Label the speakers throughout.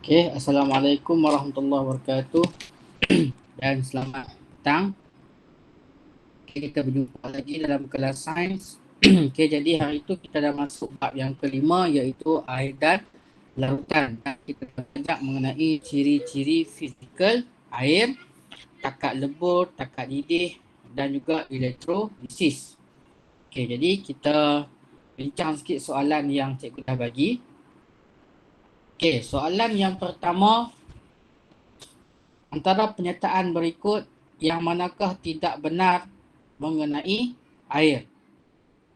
Speaker 1: Okay, Assalamualaikum warahmatullahi wabarakatuh dan selamat datang. Okay, kita berjumpa lagi dalam kelas sains. Okay, jadi hari itu kita dah masuk bab yang kelima iaitu air dan lautan. Dan kita belajar mengenai ciri-ciri fizikal air, takat lebur, takat didih dan juga elektrolisis. Okay, jadi kita bincang sikit soalan yang cikgu dah bagi. Okay, soalan yang pertama, antara pernyataan berikut yang manakah tidak benar mengenai air?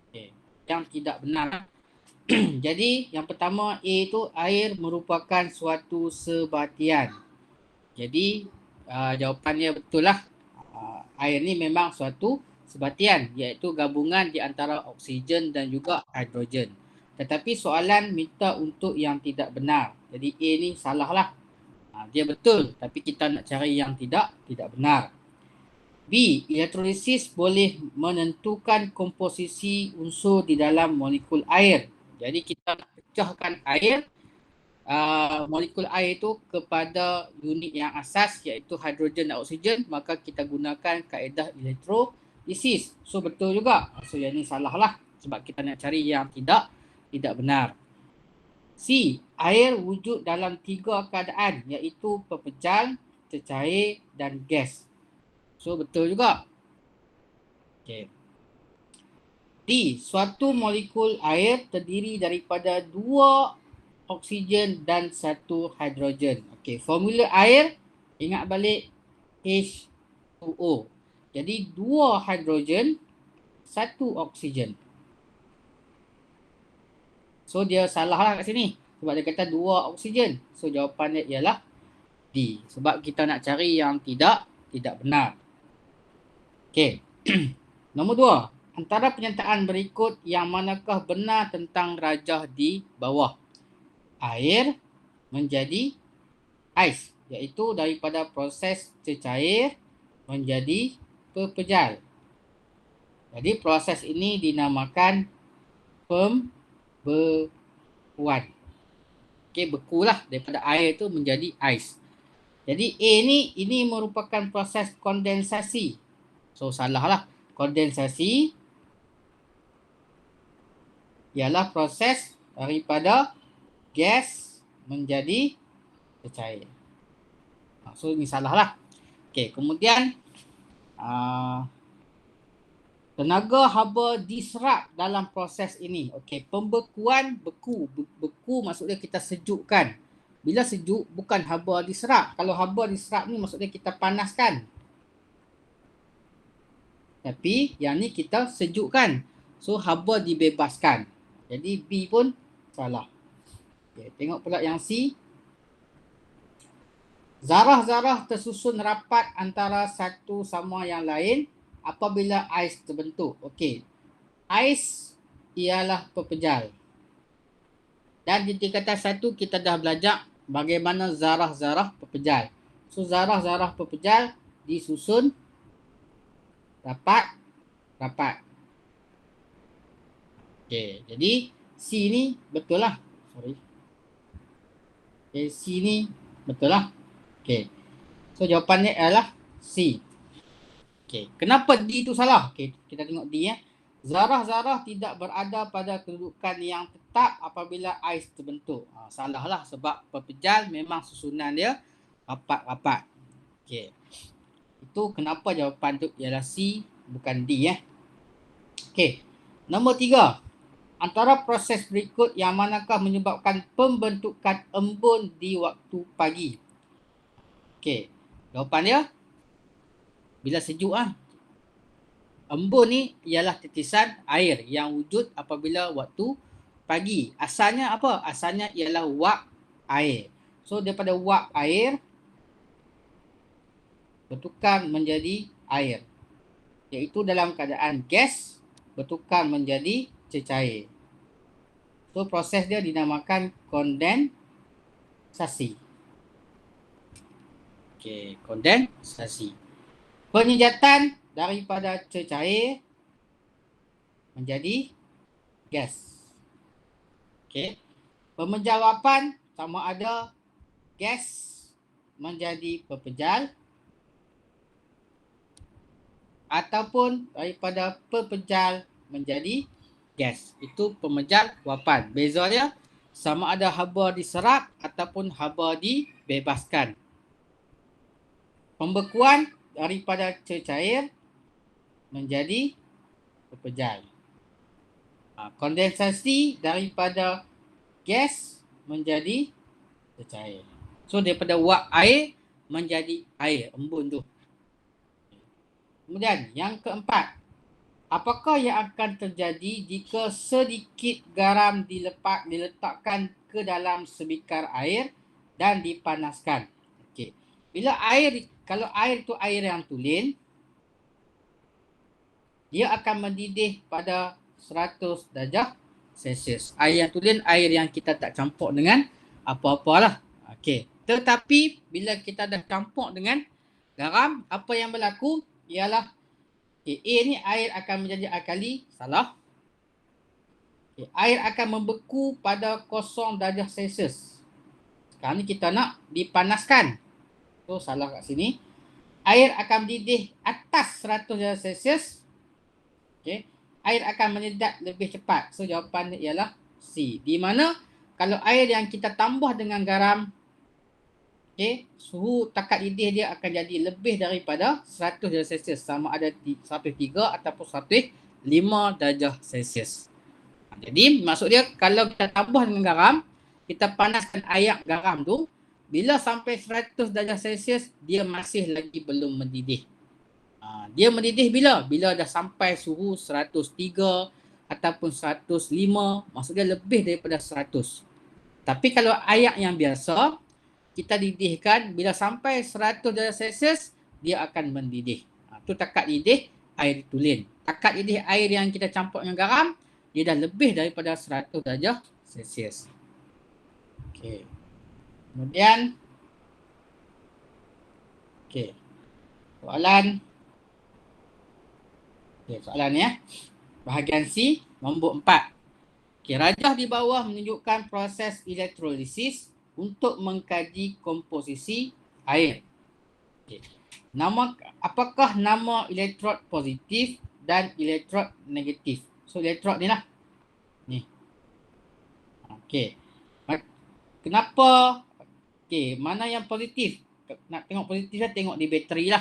Speaker 1: Okay. Yang tidak benar. Jadi yang pertama A itu air merupakan suatu sebatian. Jadi jawapannya betul lah. Air ni memang suatu sebatian iaitu gabungan di antara oksigen dan juga hidrogen. Tetapi soalan minta untuk yang tidak benar. Jadi A ni salah lah. Dia betul tapi kita nak cari yang tidak benar. B. Elektrolisis boleh menentukan komposisi unsur di dalam molekul air. Jadi kita nak pecahkan air, molekul air itu kepada unit yang asas iaitu hidrogen dan oksigen, maka kita gunakan kaedah elektrolisis. So betul juga. So yang ni salah lah sebab kita nak cari yang tidak benar. C. Air wujud dalam 3 keadaan iaitu pepejal, cecair dan gas. So betul juga. Okay. D. Suatu molekul air terdiri daripada 2 oksigen dan 1 hidrogen. Okay. Formula air ingat balik H2O. Jadi 2 hidrogen, 1 oksigen. So dia salah lah kat sini. Sebab dia kata 2 oksigen. So jawapannya ialah D. Sebab kita nak cari yang tidak benar. Okey. Nombor 2. Antara pernyataan berikut yang manakah benar tentang rajah di bawah? Air menjadi ais, iaitu daripada proses cecair menjadi pepejal. Jadi proses ini dinamakan pembekuan. Okey, bekulah daripada air itu menjadi ais. Jadi A ni ini merupakan proses kondensasi. So salah lah. Kondensasi ialah proses daripada gas menjadi cair. So ini salah lah. Okay, kemudian tenaga haba diserap dalam proses ini. Okay, pembekuan beku maksudnya kita sejukkan. Bila sejuk bukan haba diserap. Kalau haba diserap ni maksudnya kita panaskan. Tapi yang ni kita sejukkan. So haba dibebaskan. Jadi B pun salah. Okay, tengok pula yang C. Zarah-zarah tersusun rapat antara satu sama yang lain apabila ais terbentuk. Okey. Ais ialah pepejal. Dan di tingkatan 1 kita dah belajar bagaimana zarah-zarah pepejal. So zarah-zarah pepejal disusun rapat. Okey, jadi C ni betul lah. Okay, C ni betul lah. Okey. So jawapannya adalah C. Okey, kenapa D itu salah? Okey, kita tengok D ya. Zarah-zarah tidak berada pada kedudukan yang tetap apabila ais terbentuk. Salah lah sebab pepejal memang susunan dia rapat-rapat. Okey. Itu kenapa jawapan tu ialah C bukan D ya. Okey. Nombor 3. Antara proses berikut yang manakah menyebabkan pembentukan embun di waktu pagi? Okey. Jawapan dia bila sejuk ah. Embun ni ialah titisan air yang wujud apabila waktu pagi. Asalnya apa? Asalnya ialah wap air. So daripada wap air bertukar menjadi air. Iaitu dalam keadaan gas bertukar menjadi cecair. So proses dia dinamakan kondensasi. Okey, kondensasi. Penyejatan daripada cecair menjadi gas. Okey. Pemenjarapan sama ada gas menjadi pepejal ataupun daripada pepejal menjadi gas. Itu pemejal wapan. Beza dia sama ada haba diserap ataupun haba dibebaskan. Pembekuan daripada cecair menjadi pepejal. Kondensasi daripada gas menjadi cecair. So daripada wap air menjadi air, embun tu. Kemudian yang keempat, apakah yang akan terjadi jika sedikit garam diletakkan ke dalam sebikar air dan dipanaskan? Okey. Kalau air tu air yang tulen, dia akan mendidih pada 100 darjah Celsius. Air yang tulen, air yang kita tak campur dengan apa-apalah. Okey. Tetapi bila kita dah campur dengan garam, apa yang berlaku ialah A ni air akan menjadi alkali, salah. Air akan membeku pada 0 darjah Celsius. Sekarang ni kita nak dipanaskan. So salah kat sini. Air akan mendidih atas 100 darjah Celsius. Okay. Air akan menyedap lebih cepat. So jawapan ialah C. Di mana kalau air yang kita tambah dengan garam, okay, suhu takat didih dia akan jadi lebih daripada 100 darjah Celsius. Sama ada 103 ataupun 105 darjah Celsius. Jadi maksud dia kalau kita tambah dengan garam, kita panaskan air garam tu, bila sampai 100 darjah Celsius, dia masih lagi belum mendidih. Dia mendidih bila? Bila dah sampai suhu 103 ataupun 105, maksudnya lebih daripada 100. Tapi kalau air yang biasa, kita didihkan bila sampai 100 darjah Celsius, dia akan mendidih. Itu takat didih air tulen. Takat didih air yang kita campur dengan garam, dia dah lebih daripada 100 darjah Celsius. Okey. Kemudian, okey. Soalan ni ya. Bahagian C, nombor 4. Okey, rajah di bawah menunjukkan proses elektrolisis untuk mengkaji komposisi air. Okay. Apakah nama elektrod positif dan elektrod negatif? So elektrod ni lah. Ni. Okey. Kenapa? Okey, mana yang positif? Nak tengok positif lah, tengok di bateri lah.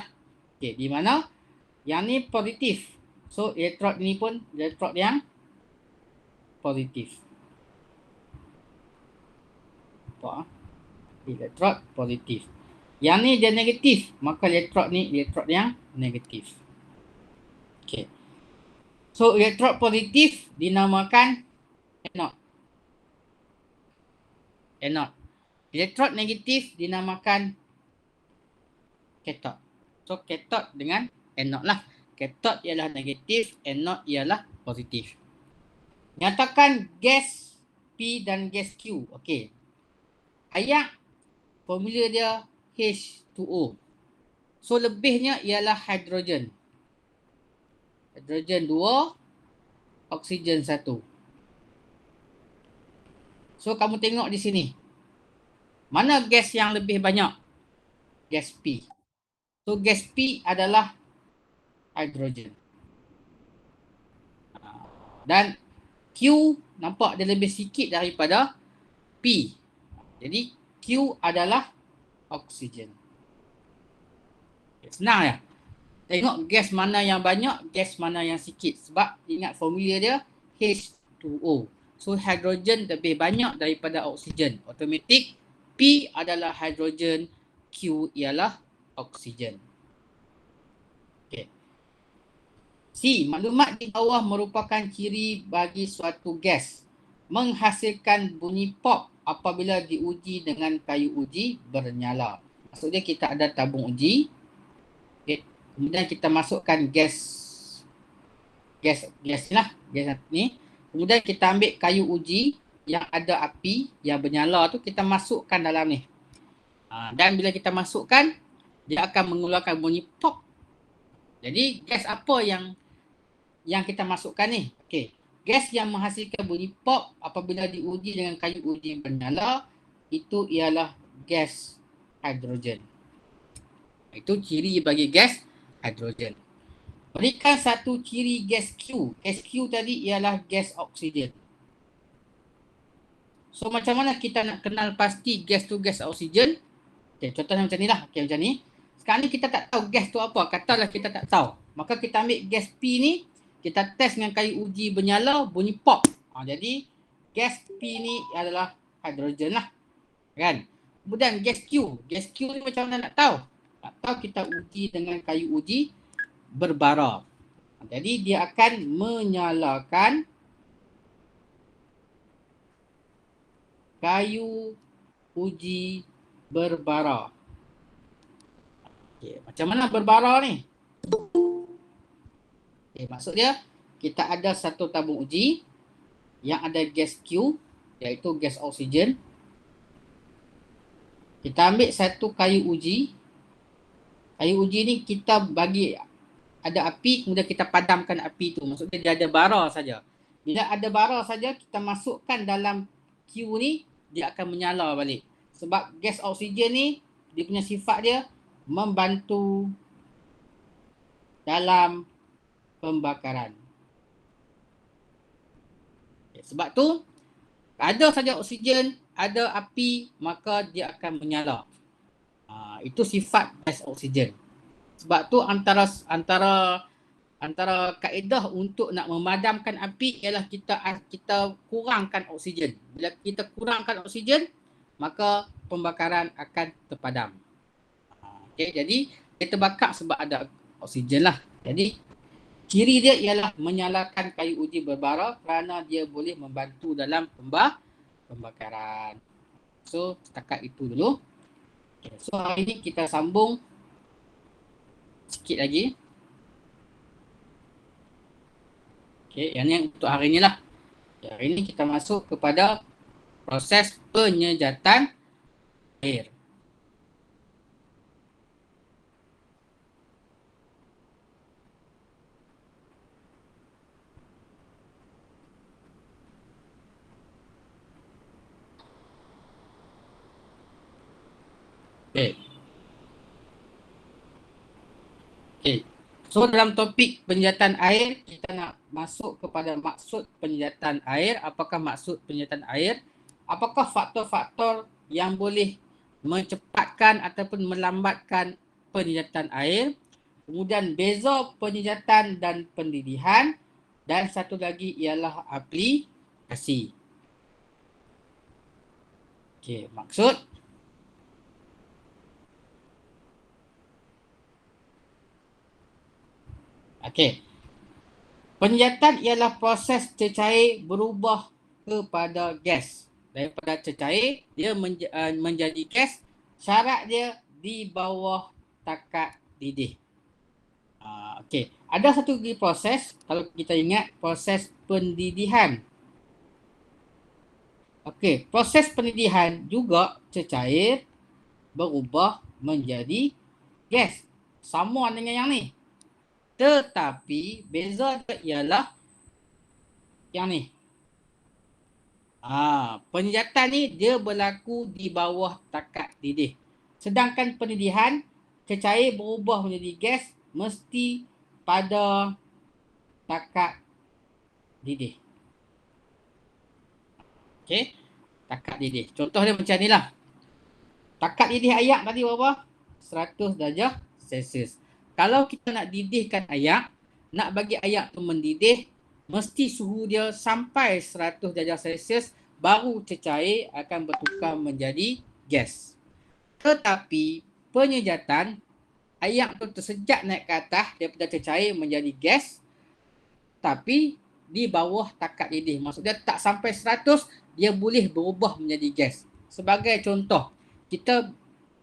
Speaker 1: Okey, di mana? Yang ni positif. So elektrod ni pun elektrod yang positif. Apa? Elektrod positif. Yang ni dia negatif, maka elektrod ni elektrod yang negatif. Okey. So elektrod positif dinamakan anode. Anode. Elektrod negatif dinamakan kathod. So kathod dengan anode lah. Kathod ialah negatif, anode ialah positif. Nyatakan gas P dan gas Q. Okey. Ayat formula dia H2O. So lebihnya ialah hidrogen. Hidrogen 2, oksigen 1. So kamu tengok di sini. Mana gas yang lebih banyak? Gas P. So gas P adalah hidrogen. Dan Q nampak dia lebih sikit daripada P. Jadi Q adalah oksigen. Senang ya. Tengok gas mana yang banyak, gas mana yang sikit. Sebab ingat formula dia H2O. So hidrogen lebih banyak daripada oksigen. Automatik P adalah hidrogen, Q ialah oksigen. Okay. C. Maklumat di bawah merupakan ciri bagi suatu gas menghasilkan bunyi pop apabila diuji dengan kayu uji bernyala. Maksudnya kita ada tabung uji. Okay. Kemudian kita masukkan gas ni. Kemudian kita ambil kayu uji yang ada api yang bernyala tu, kita masukkan dalam ni. Dan bila kita masukkan, dia akan mengeluarkan bunyi pop. Jadi gas apa yang kita masukkan ni? Okey. Gas yang menghasilkan bunyi pop apabila diuji dengan kayu uji bernyala, itu ialah gas hidrogen. Itu ciri bagi gas hidrogen. Berikan satu ciri gas Q. Gas Q tadi ialah gas oksigen. So macam mana kita nak kenal pasti gas tu gas oksigen? Okay, contohnya macam ni lah. Okay, macam ni. Sekarang ni kita tak tahu gas tu apa. Katalah kita tak tahu. Maka kita ambil gas P ni, kita test dengan kayu uji bernyala, bunyi pop. Jadi gas P ni adalah hidrogen lah. Kan? Kemudian gas Q. Gas Q ni macam mana nak tahu? Tak tahu, kita uji dengan kayu uji berbara. Jadi dia akan menyalakan kayu uji berbara. Okay, macam mana berbara ni? Okay, maksud dia kita ada satu tabung uji yang ada gas Q, iaitu gas oksigen. Kita ambil satu kayu uji. Kayu uji ni kita bagi ada api, kemudian kita padamkan api tu. Maksudnya dia ada bara saja. Bila ada bara saja, kita masukkan dalam Q ni, dia akan menyala balik. Sebab gas oksigen ni, dia punya sifat dia membantu dalam pembakaran. Sebab tu, ada saja oksigen, ada api, maka dia akan menyala. Itu sifat gas oksigen. Sebab tu antara kaedah untuk nak memadamkan api ialah kita kurangkan oksigen. Bila kita kurangkan oksigen, maka pembakaran akan terpadam. Okay, jadi kita bakar sebab ada oksigen lah. Jadi ciri dia ialah menyalakan kayu uji berbara kerana dia boleh membantu dalam pembakaran. So setakat itu dulu. Okay, so hari ini kita sambung sikit lagi. Okay, yang ni untuk hari ni lah. Hari ini kita masuk kepada proses penyejatan air. Okay. Okay. So dalam topik penyejatan air, kita nak masuk kepada maksud penyejatan air. Apakah maksud penyejatan air? Apakah faktor-faktor yang boleh mencepatkan ataupun melambatkan penyejatan air? Kemudian beza penyejatan dan pendidihan. Dan satu lagi ialah aplikasi. Okay, maksud. Okey. Penyejatan ialah proses cecair berubah kepada gas. Daripada cecair, dia menjadi gas. Syarat dia di bawah takat didih. Okey. Ada satu lagi proses, kalau kita ingat, proses pendidihan. Okey, proses pendidihan juga cecair berubah menjadi gas. Sama dengan yang ni. Tetapi beza dia ialah yang ni. Penyejatan ni dia berlaku di bawah takat didih. Sedangkan pendidihan, cecair berubah menjadi gas mesti pada takat didih. Okey, takat didih. Contoh dia macam ni lah. Takat didih ayak tadi berapa? 100 darjah Celsius. Kalau kita nak didihkan ayak, nak bagi ayak tu mendidih, mesti suhu dia sampai 100 darjah Celsius, baru cecair akan bertukar menjadi gas. Tetapi penyejatan, ayak tu tersejat naik ke atas daripada cecair menjadi gas, tapi di bawah takat didih. Maksudnya tak sampai 100, dia boleh berubah menjadi gas. Sebagai contoh, kita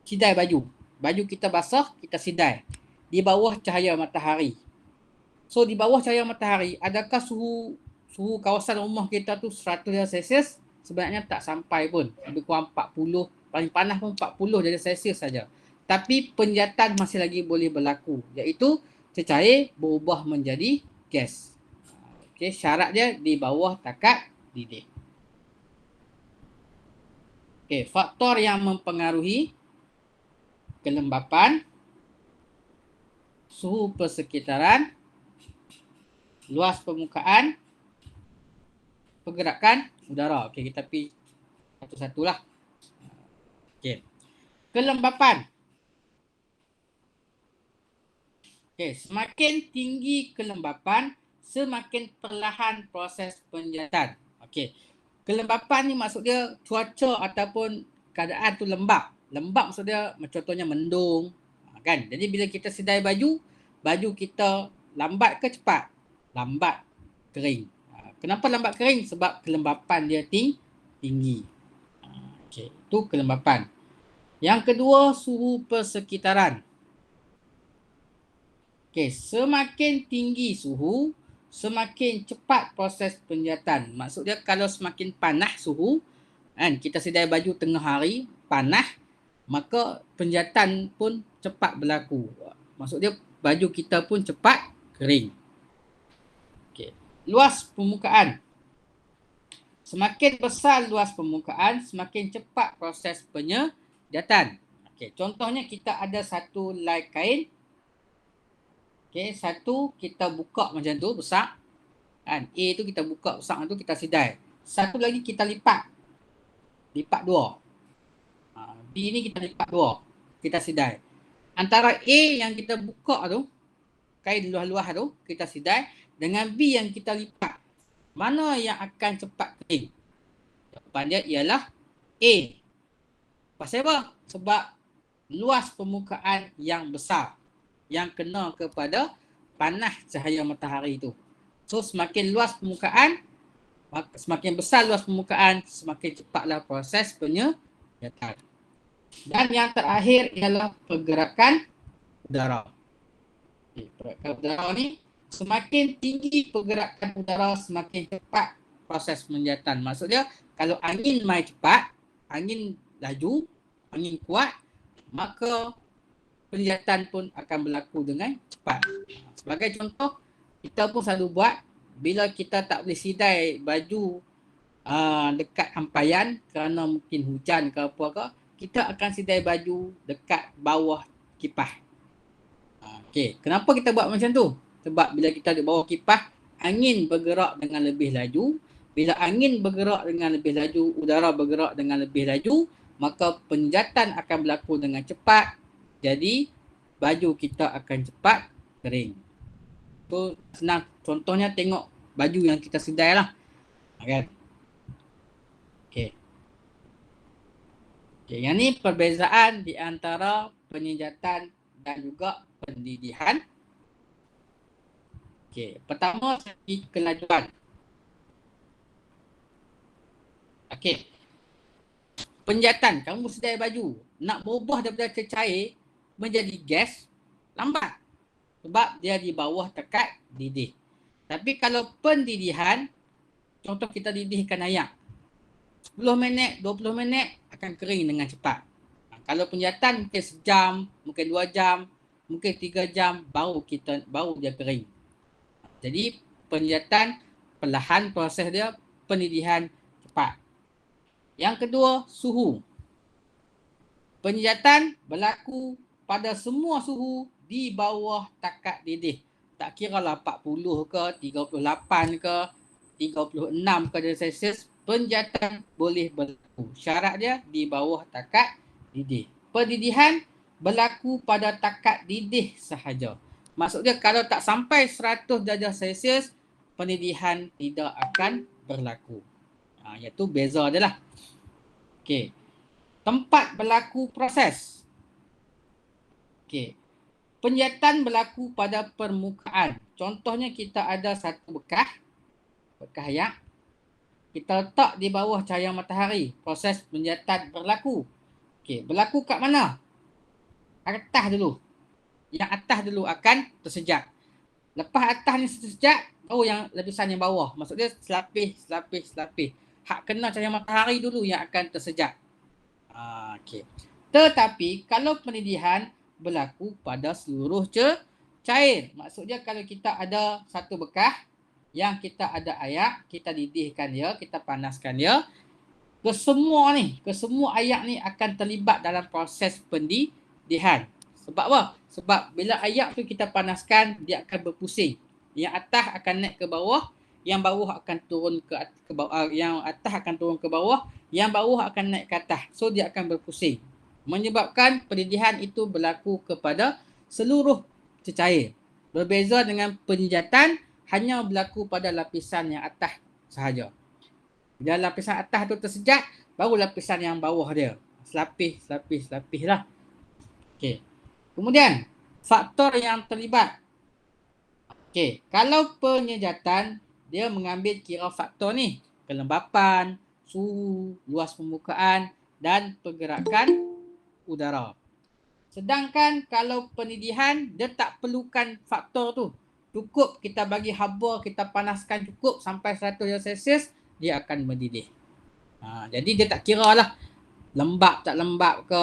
Speaker 1: sidai baju. Baju kita basah, kita sidai di bawah cahaya matahari. So di bawah cahaya matahari, adakah suhu kawasan rumah kita tu 100 darjah Celsius? Sebenarnya tak sampai pun. Lebih kurang 40, paling panas pun 40 darjah Celsius saja. Tapi penyejatan masih lagi boleh berlaku, iaitu cecair berubah menjadi gas. Okey, syarat dia di bawah takat didih. Okey, faktor yang mempengaruhi kelembapan, suhu persekitaran, luas permukaan, pergerakan udara. Okey, kita pergi satu-satulah. Okey. Kelembapan. Okey, semakin tinggi kelembapan, semakin perlahan proses penjatan. Okey. Kelembapan ni maksud dia cuaca ataupun keadaan tu lembap. Lembap maksud dia contohnya mendung, kan? Jadi bila kita sedai baju, baju kita lambat ke cepat? Lambat kering. Kenapa lambat kering? Sebab kelembapan dia tinggi. Okey, itu kelembapan. Yang kedua, suhu persekitaran. Okey, semakin tinggi suhu, semakin cepat proses penjatan. Maksud dia kalau semakin panas suhu, kan, kita sedai baju tengah hari, panas, maka penjatan pun cepat berlaku. Maksud dia baju kita pun cepat kering. Okey, luas permukaan. Semakin besar luas permukaan, semakin cepat proses penjatan. Okey, contohnya kita ada satu helai kain. Okey, satu kita buka macam tu besar. Kan? A tu kita buka besar tu kita sidai. Satu lagi kita lipat. Lipat dua. B ni kita lipat dua. Kita sidai. Antara A yang kita buka tu, kain luas-luas tu, kita sidai. Dengan B yang kita lipat. Mana yang akan cepat kering? Jawapan dia ialah A. Pasal apa? Sebab luas permukaan yang besar. Yang kena kepada panas cahaya matahari itu. So semakin luas permukaan, semakin besar luas permukaan, semakin cepatlah proses penjatan. Dan yang terakhir ialah pergerakan udara. Pergerakan udara ni, semakin tinggi pergerakan udara, semakin cepat proses penjatan. Maksudnya kalau angin mai cepat, angin laju, angin kuat, maka penjatan pun akan berlaku dengan cepat. Sebagai contoh, kita pun selalu buat bila kita tak boleh sidai baju dekat ampaian kerana mungkin hujan ke apa ke, kita akan sidai baju dekat bawah kipas. Okey, kenapa kita buat macam tu? Sebab bila kita di bawah kipas, angin bergerak dengan lebih laju. Bila angin bergerak dengan lebih laju, udara bergerak dengan lebih laju, maka penjatan akan berlaku dengan cepat. Jadi baju kita akan cepat kering. Tu senang contohnya tengok baju yang kita sidai lah. Kan? Okey. Okey, yang ni perbezaan di antara penjatan dan juga pendidihan. Okey, pertama segi kelajuan. Okey. Penjatan, kamu sidai baju, nak berubah daripada cecair menjadi gas, lambat. Sebab dia di bawah tekad didih. Tapi kalau pendidihan, contoh kita didihkan air. 10 minit, 20 minit akan kering dengan cepat. Kalau penjatan mungkin sejam, mungkin 2 jam, mungkin 3 jam baru dia kering. Jadi penjatan perlahan proses dia, pendidihan cepat. Yang kedua, suhu. Penjatan berlaku pada semua suhu di bawah takat didih. Tak kira lah 40 ke, 38 ke, 36 ke darjah Celsius, penjatan boleh berlaku. Syarat dia di bawah takat didih. Pendidihan berlaku pada takat didih sahaja. Maksudnya kalau tak sampai 100 darjah Celsius, pendidihan tidak akan berlaku. Iaitu beza dia lah. Okey. Tempat berlaku proses. Okey. Penjatan berlaku pada permukaan. Contohnya kita ada satu bekas air. Kita letak di bawah cahaya matahari. Proses penjatan berlaku. Okey, berlaku kat mana? Atas dulu. Yang atas dulu akan tersejat. Lepas atas ni tersejat, yang lapisan yang bawah. Maksudnya selapis. Hak kena cahaya matahari dulu yang akan tersejat. Okey. Tetapi kalau pendidihan berlaku pada seluruh cair. Maksudnya kalau kita ada satu bekas yang kita ada air, kita didihkan dia, kita panaskan dia. kesemua ayat ni akan terlibat dalam proses pendidihan. Sebab apa? Sebab bila ayat tu kita panaskan, dia akan berpusing. Yang atas akan naik ke bawah, yang bawah akan turun ke bawah, yang atas akan turun ke bawah, yang bawah akan naik ke atas. So dia akan berpusing. Menyebabkan pendidihan itu berlaku kepada seluruh cecair. Berbeza dengan penjejatan hanya berlaku pada lapisan yang atas sahaja. Bila lapisan atas tu tersejat, baru lapisan yang bawah dia. Selapis lah. Okey. Kemudian, faktor yang terlibat. Okey, kalau penyejatan, dia mengambil kira faktor ni. Kelembapan, suhu, luas permukaan dan pergerakan udara. Sedangkan kalau pendidihan, dia tak perlukan faktor tu. Cukup kita bagi haba, kita panaskan cukup sampai 100 darjah Celsius, dia akan mendidih. Jadi dia tak kira lah lembab tak lembab ke,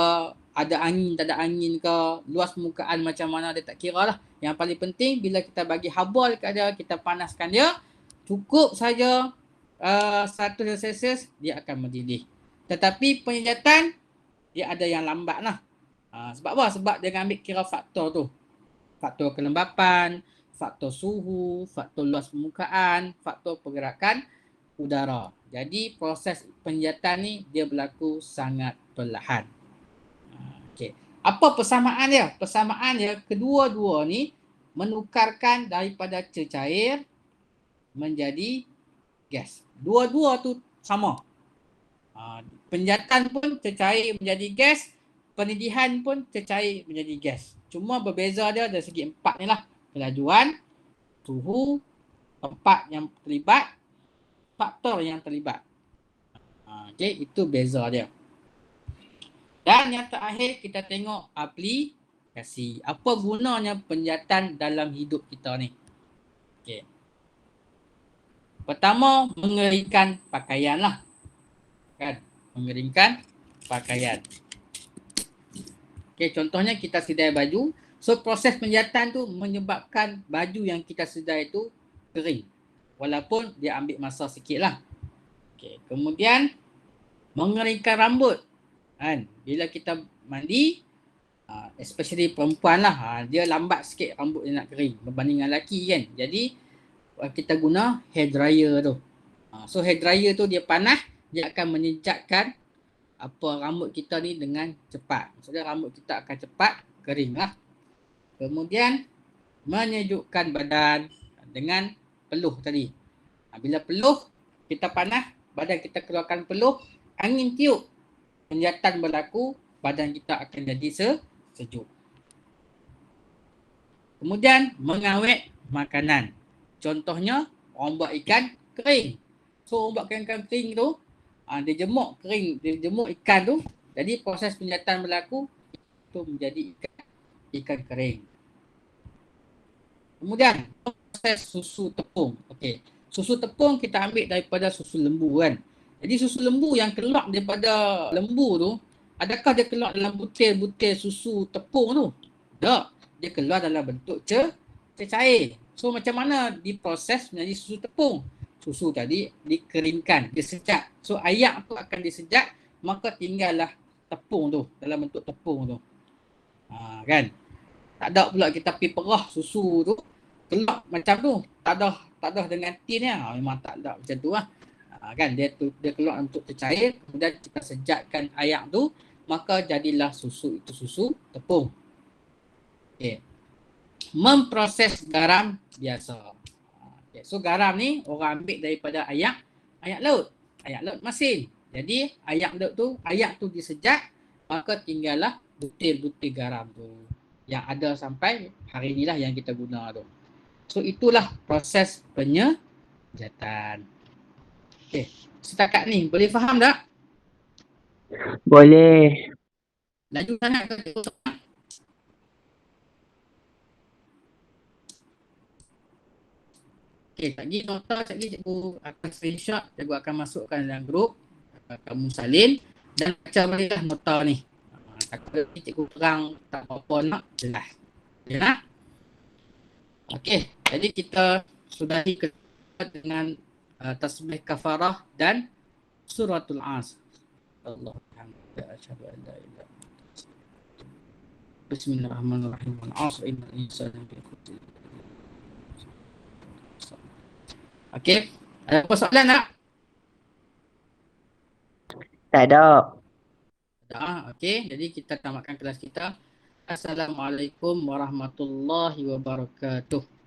Speaker 1: ada angin tak ada angin ke, luas permukaan macam mana, dia tak kira lah. Yang paling penting bila kita bagi haba dekat dia, kita panaskan dia, cukup saja 100 darjah Celsius, dia akan mendidih. Tetapi penyejatan, dia ada yang lambat lah. Sebab apa? Sebab dia ambil kira faktor tu. Faktor kelembapan, faktor suhu, faktor luas permukaan, faktor pergerakan udara. Jadi proses penyejatan ni dia berlaku sangat perlahan. Okey. Apa persamaan dia? Persamaan dia, kedua-dua ni menukarkan daripada cecair menjadi gas. Dua-dua tu sama. Penyejatan pun cecair menjadi gas, pendidihan pun cecair menjadi gas. Cuma berbeza dia dari segi empat ni lah. Kelajuan, suhu, tempat yang terlibat, faktor yang terlibat. Okey, itu beza dia. Dan yang terakhir kita tengok aplikasi. Apa gunanya penyejatan dalam hidup kita ni? Okey. Pertama, mengeringkan pakaian lah. Kan? Mengeringkan pakaian. Okey, contohnya kita sedai baju. So proses penyejatan tu menyebabkan baju yang kita sedai tu kering. Walaupun dia ambil masa sikit lah. Okey, kemudian mengeringkan rambut. Kan? Bila kita mandi, especially perempuan lah, dia lambat sikit rambut dia nak kering berbanding dengan lelaki kan. Jadi kita guna hair dryer tu. So hair dryer tu dia panas, dia akan menyejatkan rambut kita ni dengan cepat. Maksudnya rambut kita akan cepat kering lah. Kemudian menyejukkan badan dengan peluh tadi. Bila peluh kita panas, badan kita keluarkan peluh, angin tiup, penyejatan berlaku, badan kita akan jadi sejuk. Kemudian mengawet makanan. Contohnya orang buat ikan kering. So orang buat ikan kering tu, dia jemuk kering, dia jemuk ikan tu, jadi proses penyejatan berlaku, itu menjadi ikan kering. Kemudian proses susu tepung. Okey. Susu tepung kita ambil daripada susu lembu kan. Jadi susu lembu yang keluar daripada lembu tu, adakah dia keluar dalam butir-butir susu tepung tu? Tak. Dia keluar dalam bentuk cecair. So macam mana diproses menjadi susu tepung? Susu tadi dikeringkan, disejak. So air tu akan disejak, maka tinggallah tepung tu dalam bentuk tepung tu. Kan? Tak ada pula kita pergi perah susu tu keluar macam tu. Tak ada dengan tin ya. Memang tak ada macam tu lah. Kan dia keluar untuk cecair, kemudian kita sejakkan air tu, maka jadilah susu itu susu tepung. Okey. Memproses garam biasa. Okay. So garam ni orang ambil daripada air laut masin. Jadi air laut tu disejak, maka tinggallah butir-butir garam tu yang ada sampai hari inilah yang kita guna tu. So itulah proses penyejatan. Okey, setakat ni boleh faham tak?
Speaker 2: Boleh.
Speaker 1: Laju sangat ke? Okey, tak lagi nota, tak lagi cikgu akan screenshot, cikgu akan masukkan dalam grup, kamu salin dan baca balilah nota ni. Takut cikgu perang tak apa-apa nak jelas. Ya nak? Okey, jadi kita sudahi dengan tasbih kafarah dan suratul As. Allah hamdaka asyhadu an la ilaha illa anta. Bismillahirrahmanirrahim. Wal 'asri innal insana lafi khusr. Okey. Ada apa soalan tak?
Speaker 2: Tak ada.
Speaker 1: Okey. Jadi kita tamatkan kelas kita. Assalamualaikum warahmatullahi wabarakatuh.